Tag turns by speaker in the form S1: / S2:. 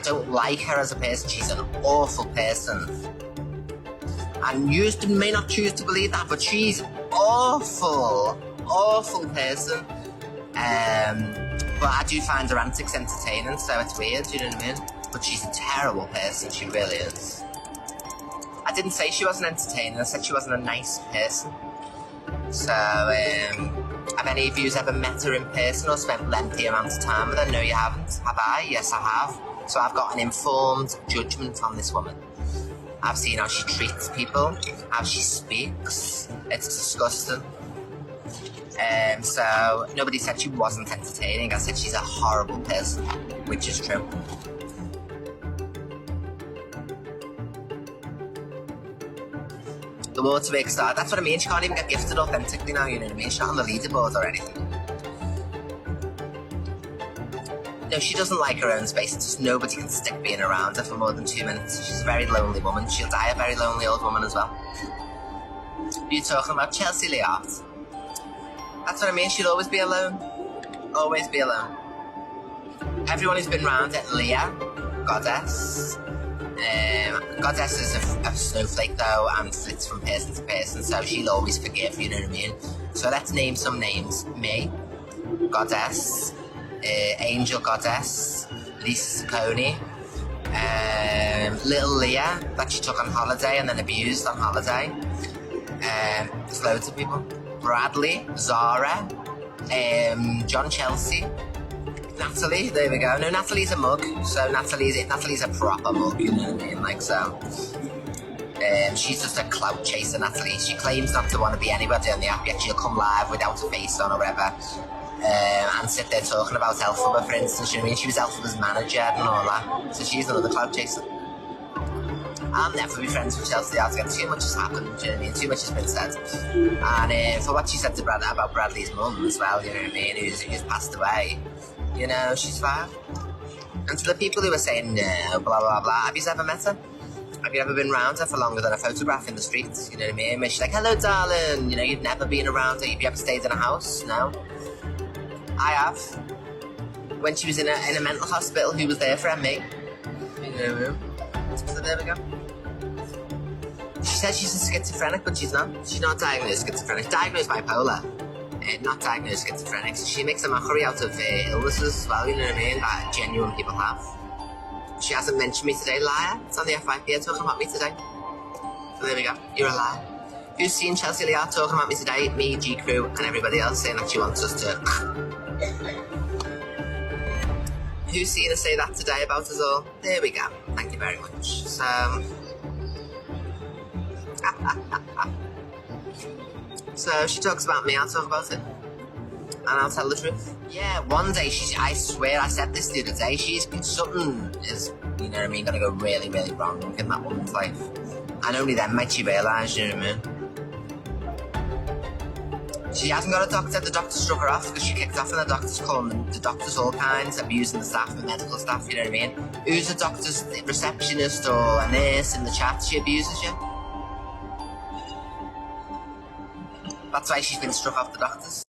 S1: don't like her as a person. She's an awful person. And you may not choose to believe that, but she's awful person. But I do find her antics entertaining, so it's weird, you know what I mean? But she's a terrible person, she really is. I didn't say she wasn't entertaining, I said she wasn't a nice person. So, have any of you ever met her in person or spent lengthy amounts of time with her? No, you haven't. Have I? Yes, I have. So I've got an informed judgment on this woman. I've seen how she treats people, how she speaks. It's disgusting. So nobody said she wasn't entertaining. I said she's a horrible person, which is true. The water big star. That's what I mean. She can't even get gifted authentically now, you know what I mean? She's not on the leaderboard or anything. No, she doesn't like her own space. It's just nobody can stick being around her for more than 2 minutes. She's a very lonely woman. She'll die a very lonely old woman as well. You're talking about Chelsea Liart. That's what I mean. She'll always be alone. Always be alone. Everyone who's been around it, Leah, Goddess. Goddess is a snowflake though and flits from person to person, so she'll always forgive, you know what I mean? So let's name some names. Me, Goddess, Angel Goddess, Lisa Saccone, Little Leah that she took on holiday and then abused on holiday. There's loads of people. Bradley, Zara, John Chelsea, Natalie, there we go. No, Natalie's a mug, so Natalie's a proper mug, you know what I mean? Like, so, she's just a clout chaser, Natalie. She claims not to want to be anybody on the app, yet she'll come live without a face on or whatever, and sit there talking about Elphaba, for instance, you know what I mean? She was Elphaba's manager and all that, so she's another clout chaser. I'll never be friends with Chelsea Liart again. Too much has happened, do you know what I mean? Too much has been said. And for what she said to about Bradley's mum as well, you know what I mean, who's passed away, you know, she's fine. And to the people who are saying no, blah, blah, blah, have you ever met her? Have you ever been around her for longer than a photograph in the streets? You know what I mean? Where she's like, hello, darling. You know, you've never been around her. Have you ever stayed in a house? No. I have. When she was in a mental hospital, who was there for me? You know what I mean? So there we go. She says she's a schizophrenic, but she's not. She's not diagnosed schizophrenic. Diagnosed bipolar. Not diagnosed schizophrenic. So she makes a mockery out of illnesses as well, you know what I mean? That genuine people have. She hasn't mentioned me today, liar. It's on the FYP talking about me today. So there we go. You're a liar. Who's seen Chelsea Liart talking about me today? Me, G Crew, and everybody else saying that she wants us to... Who's seen her say that today about us all? There we go. Thank you very much. So... So she talks about me, I'll talk about it. And I'll tell the truth. Yeah, one day, I swear I said this the other day, something is, you know what I mean, gonna go really, really wrong in that woman's life. And only then might she realise, you know what I mean? She hasn't got a doctor, the doctor struck her off because she kicked off and the doctor's calling the doctors all kinds, abusing the staff, the medical staff, you know what I mean? Who's the doctor's receptionist or a nurse in the chat, she abuses you? That's why she's been struck off the doctors.